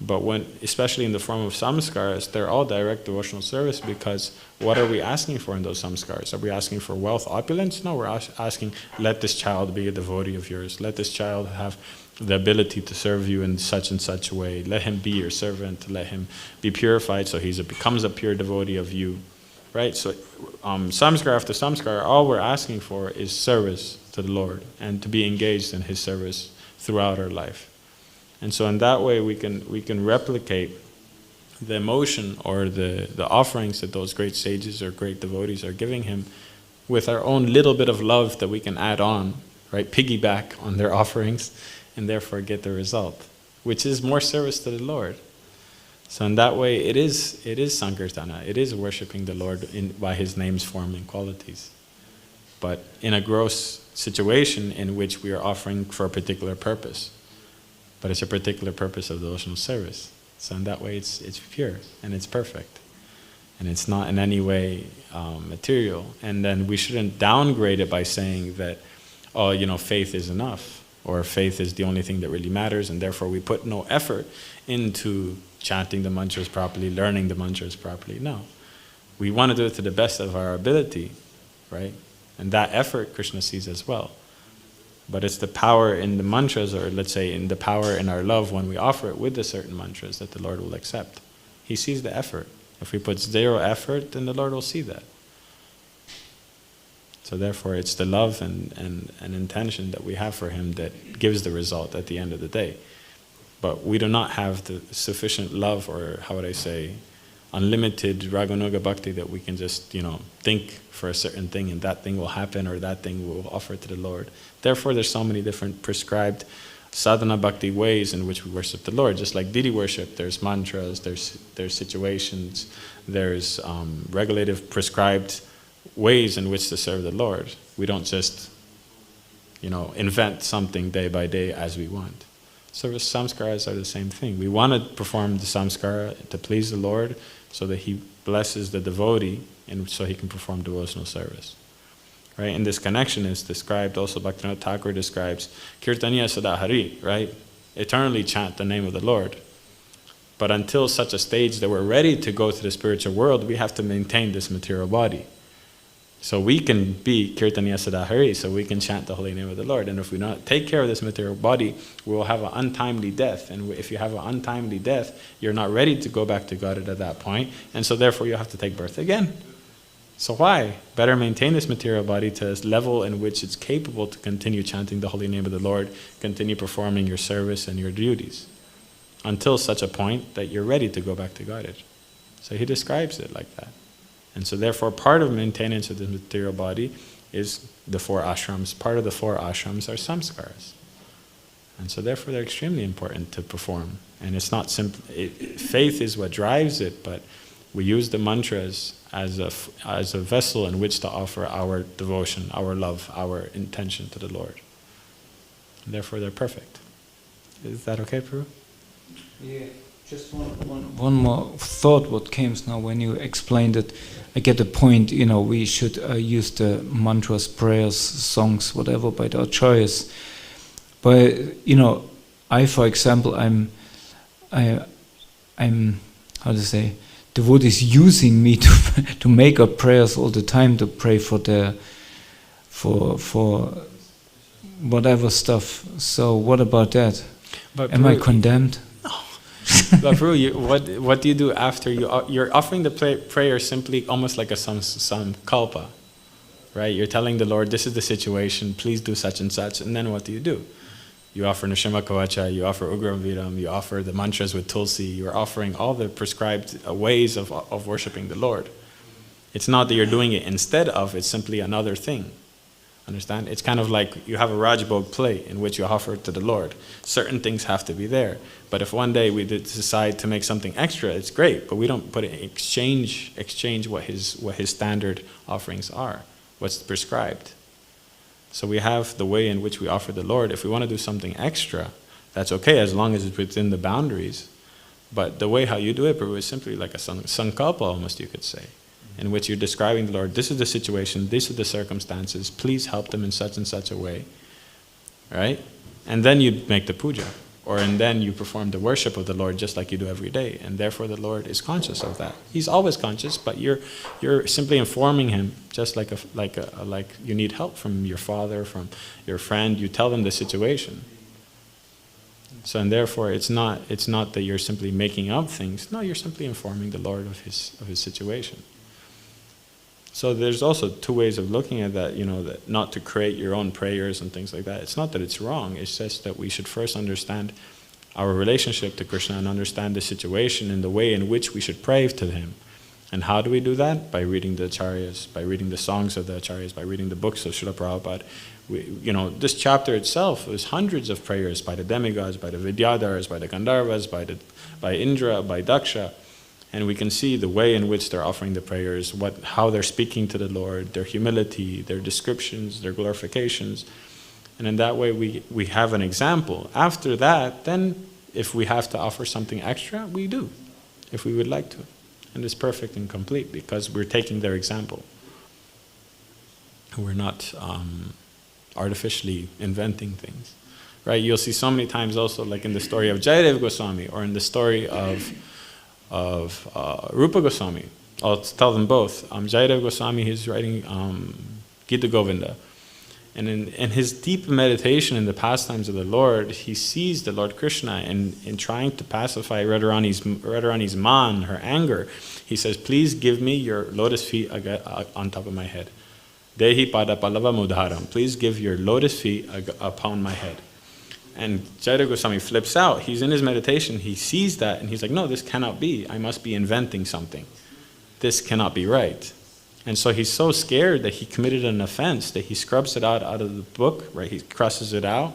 But especially in the form of samskaras, they're all direct devotional service, because what are we asking for in those samskaras? Are we asking for wealth, opulence? No, we're asking, let this child be a devotee of yours. Let this child have the ability to serve you in such and such a way. Let him be your servant. Let him be purified so he becomes a pure devotee of you. Right? So samskara after samskara, all we're asking for is service to the Lord and to be engaged in His service throughout our life. And so in that way we can replicate the emotion or the offerings that those great sages or great devotees are giving Him with our own little bit of love that we can add on, right? Piggyback on their offerings, and therefore get the result, which is more service to the Lord. So in that way it is Sankirtana, it is worshipping the Lord by His name's form and qualities. But in a gross situation in which we are offering for a particular purpose. But it's a particular purpose of devotional service. So in that way it's pure and it's perfect. And it's not in any way material. And then we shouldn't downgrade it by saying that, faith is enough, or faith is the only thing that really matters, and therefore we put no effort into chanting the mantras properly, learning the mantras properly. No. We want to do it to the best of our ability, right? And that effort Krishna sees as well. But it's the power in the mantras, or let's say in the power in our love when we offer it with the certain mantras, that the Lord will accept. He sees the effort. If we put zero effort, then the Lord will see that. So therefore it's the love and intention that we have for Him that gives the result at the end of the day. But we do not have the sufficient love, or how would I say, unlimited raganuga bhakti that we can just, think for a certain thing and that thing will happen, or that thing will offer to the Lord. Therefore, there's so many different prescribed sadhana bhakti ways in which we worship the Lord. Just like deity worship, there's mantras, there's situations, there's regulative prescribed ways in which to serve the Lord. We don't just, invent something day by day as we want. So the samskaras are the same thing. We want to perform the samskara to please the Lord so that He blesses the devotee and so he can perform devotional service. Right? And this connection is described also, Bhaktivinoda Thakur describes Kirtaniya Sada Hari, right? Eternally chant the name of the Lord. But until such a stage that we're ready to go to the spiritual world, we have to maintain this material body. So we can be Kirtaniya Sada Hari, so we can chant the holy name of the Lord. And if we not take care of this material body, we will have an untimely death. And if you have an untimely death, you're not ready to go back to Godhead at that point. And so therefore you have to take birth again. So why? Better maintain this material body to a level in which it's capable to continue chanting the holy name of the Lord, continue performing your service and your duties, until such a point that you're ready to go back to Godhead. So he describes it like that. And so therefore part of maintenance of the material body is the 4 ashrams. Part of the 4 ashrams are samskaras. And so therefore they're extremely important to perform. And it's not simply, faith is what drives it, but We use the mantras as a vessel in which to offer our devotion, our love, our intention to the Lord. And therefore they're perfect. Is that okay, Prabhu? Yeah, just one more thought what came now when you explained it. I get the point, we should use the mantras, prayers, songs, whatever by the acharyas. But, I, for example, I'm how to say, devotees using me to make up prayers all the time, to pray for whatever stuff. So what about that? But Am I condemned? No. But Prabhu, what do you do after you're offering the prayer simply almost like a sankalpa, right? You're telling the Lord, this is the situation, please do such and such, and then what do? You offer Nrsimha Kavacha, you offer Ugram Vidam, you offer the mantras with Tulsi, you're offering all the prescribed ways of worshipping the Lord. It's not that you're doing it instead of, it's simply another thing. Understand? It's kind of like you have a Rajbhog plate in which you offer it to the Lord. Certain things have to be there. But if one day we decide to make something extra, it's great, but we don't put it in exchange what his standard offerings are, what's prescribed. So we have the way in which we offer the Lord. If we want to do something extra, that's okay as long as it's within the boundaries. But the way how you do it, Prabhu, is simply like a sankalpa almost, you could say, in which you're describing the Lord, this is the situation, these are the circumstances, please help them in such and such a way, right? And then you make the puja, and then you perform the worship of the Lord just like you do every day, and therefore the Lord is conscious of that. He's always conscious, but you're simply informing him, just like you need help from your father, from your friend, you tell them the situation. So, and therefore it's not that you're simply making up things, no, you're simply informing the Lord of his situation. So there's also two ways of looking at that, that not to create your own prayers and things like that. It's not that it's wrong, it's just that we should first understand our relationship to Krishna and understand the situation and the way in which we should pray to him. And how do we do that? By reading the acharyas, by reading the songs of the acharyas, by reading the books of Srila Prabhupada. This chapter itself is hundreds of prayers by the demigods, by the Vidyadhars, by the Gandharvas, by Indra, by Daksha. And we can see the way in which they're offering the prayers, how they're speaking to the Lord, their humility, their descriptions, their glorifications. And in that way we have an example. After that, then if we have to offer something extra, we do, if we would like to. And it's perfect and complete because we're taking their example. We're not artificially inventing things. Right? You'll see so many times also, like in the story of Jayadev Goswami or in the story of Rupa Goswami. I'll tell them both. Jayadev Goswami, he's writing Gita Govinda. And in his deep meditation in the pastimes of the Lord, he sees the Lord Krishna in trying to pacify Radharani's man, her anger. He says, please give me your lotus feet on top of my head. Dehi pada pallava mudharam. Please give your lotus feet upon my head. And Jayadev Goswami flips out. He's in his meditation. He sees that and he's like, no, this cannot be. I must be inventing something. This cannot be right. And so he's so scared that he committed an offense that he scrubs it out of the book, right? He crosses it out.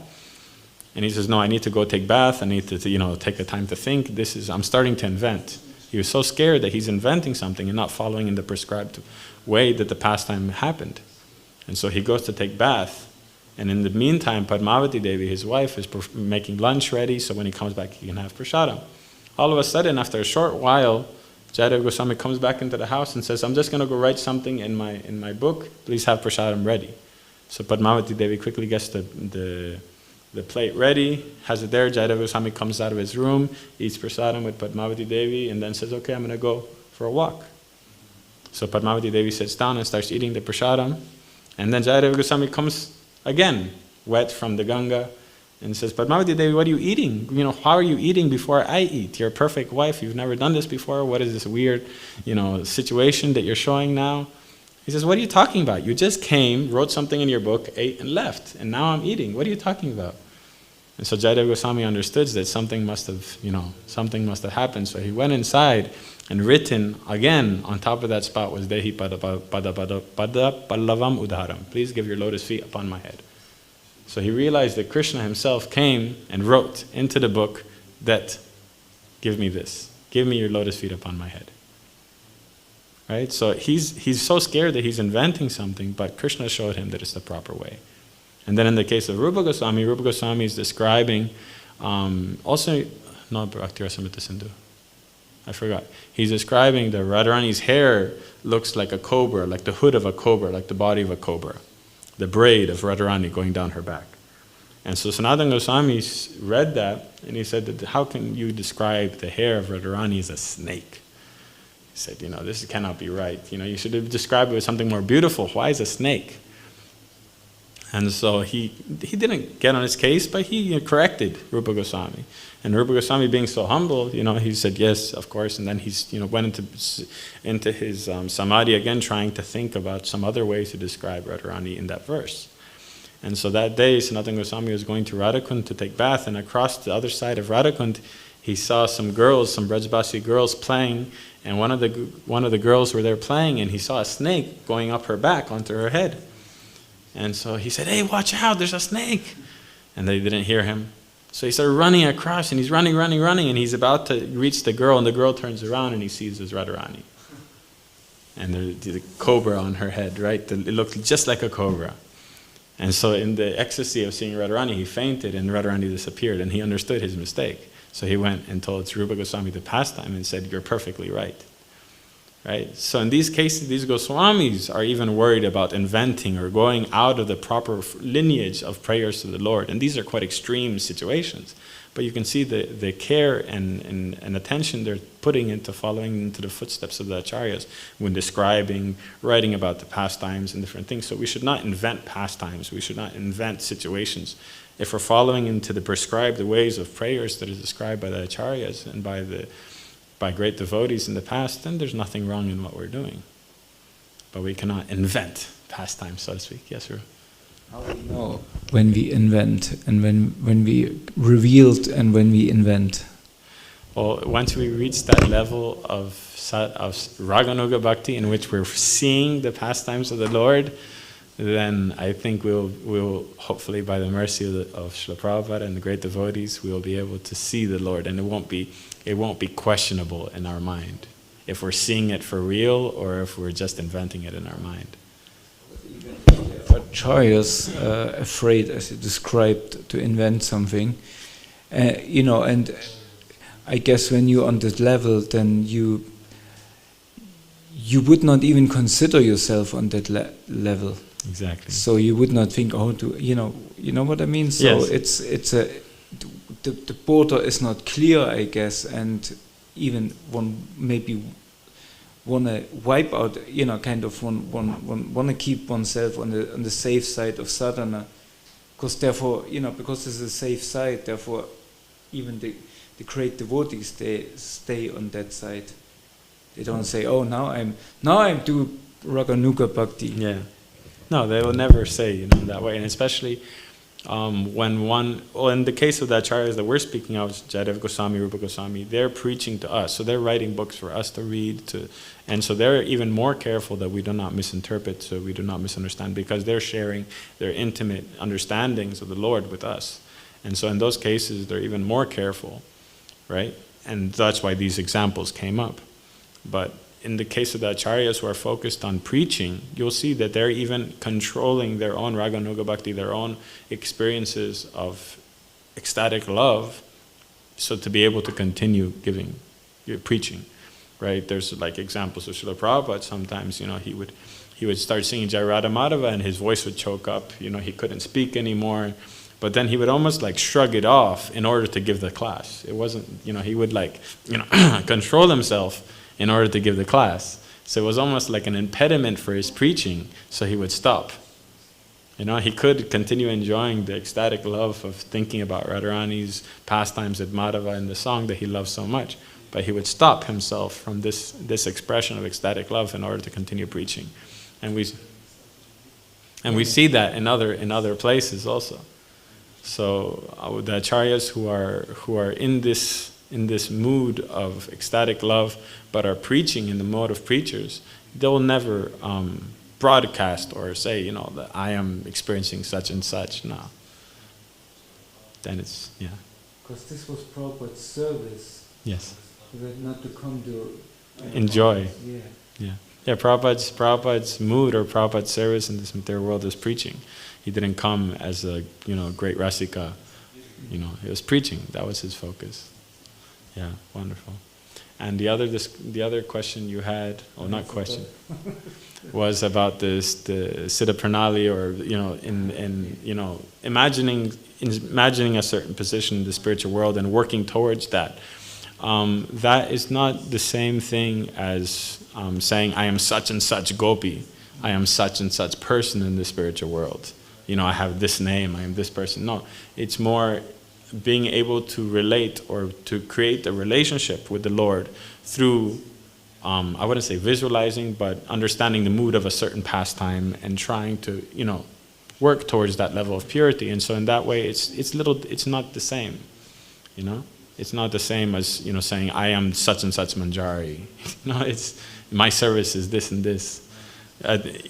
And he says, no, I need to go take bath. I need to take the time to think. I'm starting to invent. He was so scared that he's inventing something and not following in the prescribed way that the pastime happened. And so he goes to take bath. And in the meantime, Padmavati Devi, his wife, is making lunch ready, so when he comes back, he can have prasadam. All of a sudden, after a short while, Jayadev Goswami comes back into the house and says, I'm just going to go write something in my book. Please have prasadam ready. So Padmavati Devi quickly gets the plate ready, has it there. Jayadev Goswami comes out of his room, eats prasadam with Padmavati Devi, and then says, okay, I'm going to go for a walk. So Padmavati Devi sits down and starts eating the prasadam. And then Jayadev Goswami comes again, wet from the Ganga, and says, Padmavati Devi, what are you eating? How are you eating before I eat? You're a perfect wife. You've never done this before. What is this weird, situation that you're showing now? He says, what are you talking about? You just came, wrote something in your book, ate and left, and now I'm eating. What are you talking about? And so Jayadev Goswami understood that something must have happened. So he went inside, and written again on top of that spot was Dehi pada pallavam udharam. Please give your lotus feet upon my head. So he realized that Krishna himself came and wrote into the book that, give me this. Give me your lotus feet upon my head. right? So he's so scared that he's inventing something, but Krishna showed him that it's the proper way. And then in the case of Rupa Goswami is describing also, not Bhakti Rasamrita Sindhu, I forgot. He's describing that Radharani's hair looks like a cobra, like the hood of a cobra, like the body of a cobra, the braid of Radharani going down her back. And so Sanatana Goswami read that, and he said that how can you describe the hair of Radharani as a snake? He said, this cannot be right. You should have described it as something more beautiful. Why is a snake? And so he didn't get on his case, but he corrected Rupa Goswami. And Rupa Goswami, being so humble, he said yes, of course. And then he's went into his samadhi again, trying to think about some other way to describe Radharani in that verse. And so that day, Sanatana Goswami was going to Radhakund to take bath, and across the other side of Radhakund, he saw some girls, some Brajbasi girls playing, and one of the girls were there playing, and he saw a snake going up her back onto her head. And so he said, "Hey, watch out, there's a snake." And they didn't hear him. So he started running across, and he's running, and he's about to reach the girl, and the girl turns around, and he sees his Radharani. And the cobra on her head, right? It looked just like a cobra. And so in the ecstasy of seeing Radharani, he fainted, and Radharani disappeared, and he understood his mistake. So he went and told Rupa Goswami the pastime and said, "You're perfectly right." Right? So in these cases, these Goswamis are even worried about inventing or going out of the proper lineage of prayers to the Lord. And these are quite extreme situations. But you can see the care and attention they're putting into following into the footsteps of the acharyas when describing, writing about the pastimes and different things. So we should not invent pastimes. We should not invent situations. If we're following into the prescribed ways of prayers that is described by the acharyas and by great devotees in the past, then there's nothing wrong in what we're doing. But we cannot invent pastimes, so to speak. Yes, sir. How do we know when we invent and when we revealed and when we invent? Well, once we reach that level of Raganuga Bhakti in which we're seeing the pastimes of the Lord, then I think we'll hopefully, by the mercy of Srila Prabhupada and the great devotees, we'll be able to see the Lord, and it won't be questionable in our mind if we're seeing it for real or if we're just inventing it in our mind. Acharyas afraid, as you described, to invent something, and I guess when you're on that level, then you would not even consider yourself on that level. Exactly. So you would not think, you know what I mean. So yes. The border is not clear, I guess, and even one maybe want to wipe out, kind of one want to keep oneself on the safe side of sadhana, because therefore, because it's a safe side, therefore, even the great devotees, they stay on that side. They don't say, "Oh, now I'm do Raganuga Bhakti." Yeah. No, they will never say, that way, and especially in the case of the acharyas that we're speaking of, Jayadev Goswami, Rupa Goswami, they're preaching to us, so they're writing books for us to read, and so they're even more careful that we do not misinterpret, so we do not misunderstand, because they're sharing their intimate understandings of the Lord with us. And so in those cases, they're even more careful, right? And that's why these examples came up. But in the case of the acharyas who are focused on preaching, you'll see that they're even controlling their own Raganuga Bhakti, their own experiences of ecstatic love, so to be able to continue preaching, right? There's like examples of Srila Prabhupada. Sometimes, he would start singing Jai Radha Madhava and his voice would choke up. He couldn't speak anymore. But then he would almost like shrug it off in order to give the class. It wasn't, he would control himself in order to give the class. So it was almost like an impediment for his preaching, so he would stop. He could continue enjoying the ecstatic love of thinking about Radharani's pastimes at Madhava and the song that he loved so much, but he would stop himself from this expression of ecstatic love in order to continue preaching. And we see that in other places also. So the acharyas who are in this mood of ecstatic love, but are preaching in the mode of preachers, they'll never broadcast or say, that I am experiencing such and such. No. Then it's, yeah. Because this was Prabhupada's service. Yes. Not to come to enjoy. Yeah. Yeah. Yeah, Prabhupada's mood or Prabhupada's service in this material world is preaching. He didn't come as a great rasika. He was preaching. That was his focus. Yeah, wonderful. And the other question you had, not question, was about the Siddha Pranali, or imagining a certain position in the spiritual world and working towards that. That is not the same thing as saying, I am such and such gopi, I am such and such person in the spiritual world. I have this name, I am this person. No, it's more being able to relate or to create a relationship with the Lord through, I wouldn't say visualizing, but understanding the mood of a certain pastime and trying to, work towards that level of purity. And so in that way, it's not the same, It's not the same as, saying, I am such and such manjari. It's, my service is this and this.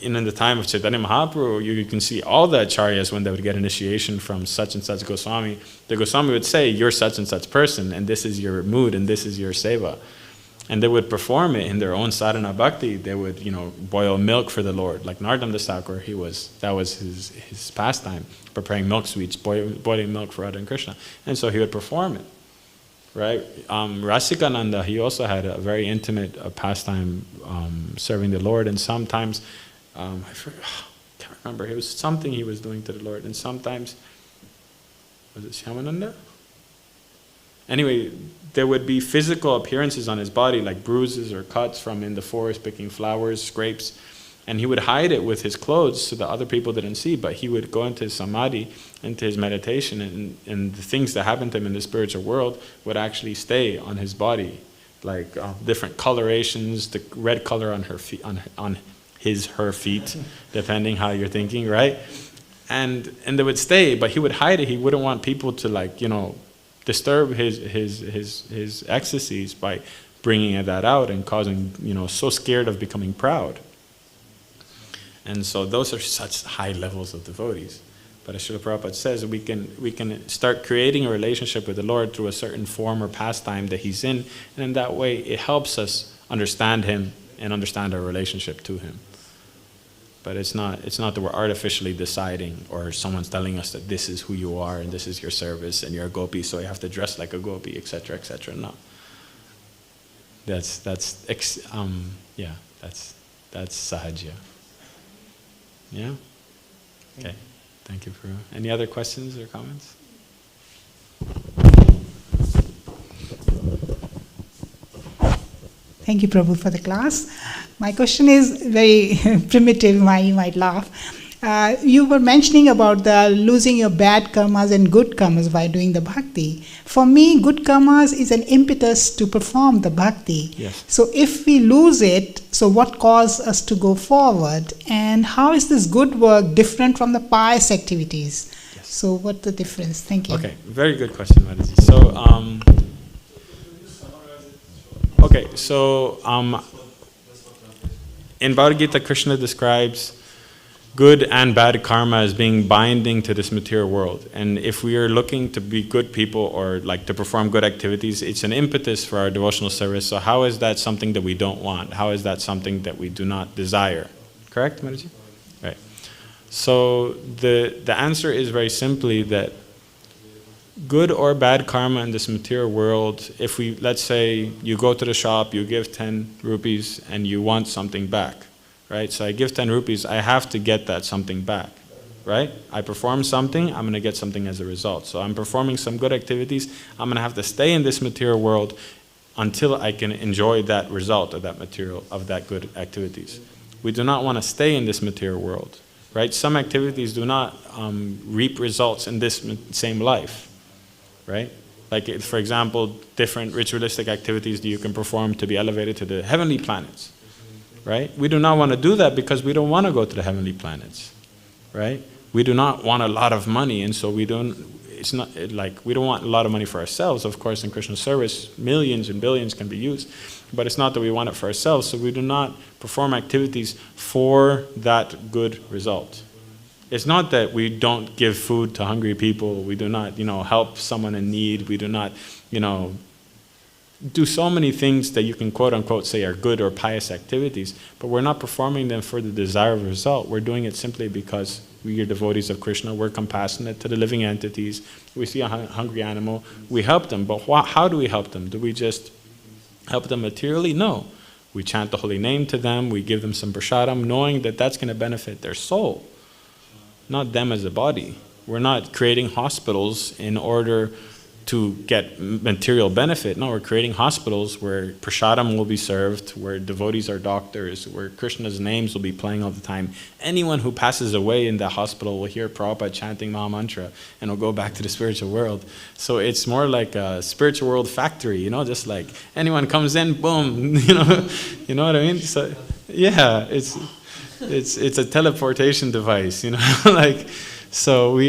In the time of Chaitanya Mahaprabhu, you can see all the acharyas when they would get initiation from such and such Goswami. The Goswami would say, you're such and such person, and this is your mood, and this is your seva. And they would perform it in their own sadhana bhakti. They would, boil milk for the Lord. Like Narottam Das Thakur, that was his pastime, preparing milk sweets, boiling milk for Radha and Krishna. And so he would perform it. Right? Rasikananda, he also had a very intimate pastime serving the Lord, and sometimes, I can't remember, it was something he was doing to the Lord, and sometimes, was it Shyamananda? Anyway, there would be physical appearances on his body, like bruises or cuts from in the forest picking flowers, scrapes, and he would hide it with his clothes so that other people didn't see, but he would go into his samadhi, into his meditation, and the things that happened to him in the spiritual world would actually stay on his body, like different colorations, the red color on her feet, on her feet, depending how you're thinking, right? And they would stay, but he would hide it. He wouldn't want people to disturb his ecstasies by bringing that out and causing, so scared of becoming proud. And so those are such high levels of devotees. But as Srila Prabhupada says, we can start creating a relationship with the Lord through a certain form or pastime that He's in, and in that way it helps us understand Him and understand our relationship to Him. But it's not that we're artificially deciding, or someone's telling us that this is who you are and this is your service and you're a gopi, so you have to dress like a gopi, etc., etc. No. That's sahajya. Yeah? Okay. Thank you, Prabhu. Any other questions or comments? Thank you, Prabhu, for the class. My question is very primitive, you might laugh. You were mentioning about the losing your bad karmas and good karmas by doing the bhakti. For me, good karmas is an impetus to perform the bhakti. Yes. So if we lose it, so what caused us to go forward? And how is this good work different from the pious activities? Yes. So what's the difference? Thank you. Okay, very good question, Mataji. So, in Bhagavad Gita, Krishna describes good and bad karma as being binding to this material world. And if we are looking to be good people or like to perform good activities, it's an impetus for our devotional service. So how is that something that we don't want? How is that something that we do not desire? Correct, Mataji? Right. So the answer is very simply that good or bad karma in this material world, if we, let's say you go to the shop, you give 10 rupees and you want something back, right? So I give 10 rupees, I have to get that something back, right? I perform something, I'm going to get something as a result. So I'm performing some good activities, I'm going to have to stay in this material world until I can enjoy that result of that material, of that good activities. We do not want to stay in this material world, right? Some activities do not reap results in this same life. Right? Like, for example, different ritualistic activities that you can perform to be elevated to the heavenly planets. Right? We do not want to do that because we don't want to go to the heavenly planets. Right? We do not want a lot of money, and so we don't want a lot of money for ourselves. Of course, in Krishna's service, millions and billions can be used, but it's not that we want it for ourselves, so we do not perform activities for that good result. It's not that we don't give food to hungry people, we do not, help someone in need, we do not, do so many things that you can quote unquote say are good or pious activities, but we're not performing them for the desired result. We're doing it simply because we are devotees of Krishna. We're compassionate to the living entities. We see a hungry animal, we help them. But how do we help them? Do we just help them materially? No. We chant the holy name to them. We give them some prasadam, knowing that that's going to benefit their soul, not them as a body. We're not creating hospitals in order to get material benefit. No, we're creating hospitals where prasadam will be served, where devotees are doctors, where Krishna's names will be playing all the time. Anyone who passes away in that hospital will hear Prabhupada chanting Mahamantra and will go back to the spiritual world. So it's more like a spiritual world factory, just like anyone comes in, boom, you know what I mean? So yeah, it's a teleportation device, like, so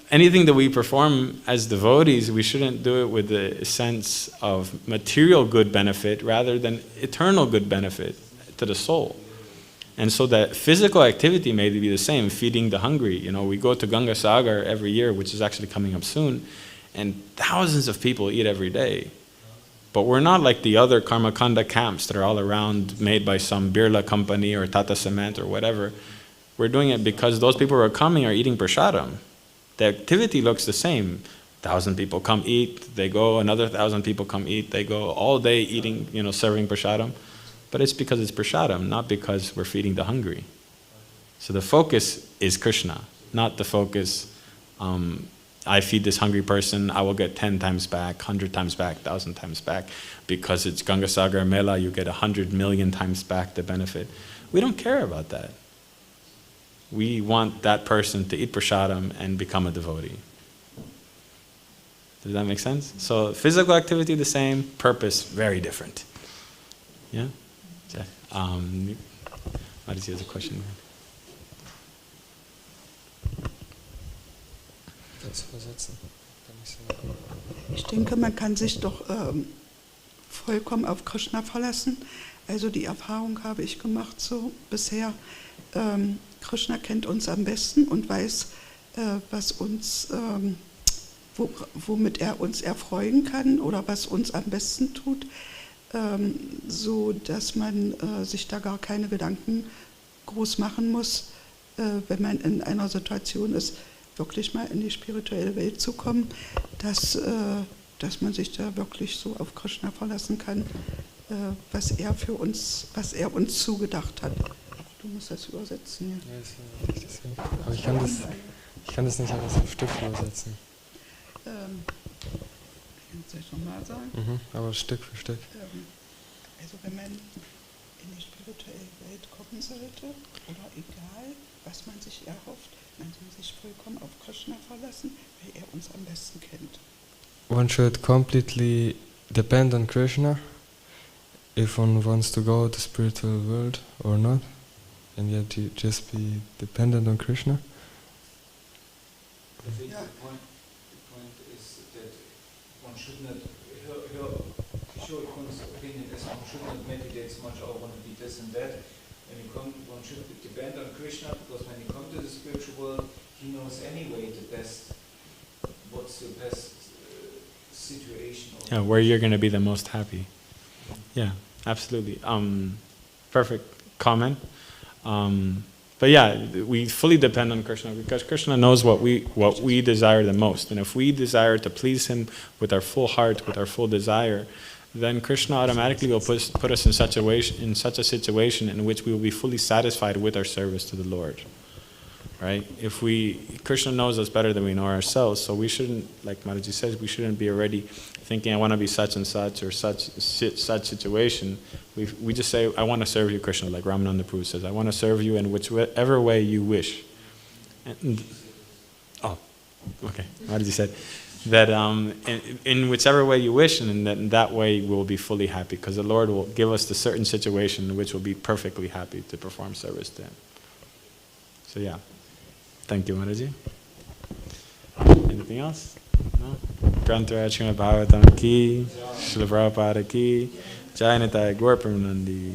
anything that we perform as devotees, we shouldn't do it with a sense of material good benefit rather than eternal good benefit to the soul. And so that physical activity may be the same, feeding the hungry. We go to Ganga Sagar every year, which is actually coming up soon, and thousands of people eat every day. But we're not like the other Karmakanda camps that are all around, made by some Birla company or Tata Cement or whatever. We're doing it because those people who are coming are eating prasadam. The activity looks the same. 1,000 people come eat, they go, another 1,000 people come eat, they go, all day eating, serving prasadam. But it's because it's prasadam, not because we're feeding the hungry. So the focus is Krishna, not the focus, I feed this hungry person, I will get 10 times back, 100 times back, 1,000 times back. Because it's Ganga Sagar Mela, you get 100 million times back the benefit. We don't care about that. We want that person to eat prasadam and become a devotee. Does that make sense? So physical activity the same, purpose very different. Yeah? What is the other question? Ich denke, man kann sich doch vollkommen auf Krishna verlassen. Also die Erfahrung habe ich gemacht so bisher. Krishna kennt uns am besten und weiß, was uns, womit er uns erfreuen kann oder was uns am besten tut, so dass man sich da gar keine Gedanken groß machen muss, wenn man in einer Situation ist, wirklich mal in die spirituelle Welt zu kommen, dass man sich da wirklich so auf Krishna verlassen kann, was er uns zugedacht hat. Du musst das übersetzen, ja. Ja, ist ja richtig so. Aber ich kann das nicht alles auf Stück übersetzen. Soll ich nochmal sagen? Aber Stück für Stück. Also wenn man in die spirituelle Welt kommen sollte, oder egal, was man sich erhofft, man soll sich vollkommen auf Krishna verlassen, weil er uns am besten kennt. One should completely depend on Krishna if one wants to go to the spiritual world or not. And yet you just be dependent on Krishna? I think the point is that one should not, Kishore-kun's opinion is one should not meditate so much, I want to be this and that. When you come, one should depend on Krishna, because when you come to the spiritual world, he knows anyway what's the best situation. Yeah, where you're going to be the most happy. Yeah, absolutely. Perfect comment. But yeah, we fully depend on Krishna because Krishna knows what we desire the most. And if we desire to please him with our full heart, with our full desire, then Krishna automatically will put us in such a situation in which we will be fully satisfied with our service to the Lord. Right? Krishna knows us better than we know ourselves, so we shouldn't, like Mataji says, we shouldn't be already thinking, I want to be such and such or such situation. We just say, I want to serve you, Krishna, like Ramananda Prabhu says, I want to serve you in whichever way you wish. Mataji said that in whichever way you wish, and in that way we will be fully happy, because the Lord will give us the certain situation in which we'll be perfectly happy to perform service to him. So yeah. Thank you, Mataji. Anything else? No? Grantaraj Śrīmad Bhāgavatam ki, Śrīla Prabhupada ki, Jai Nitai Gaur Premanandi.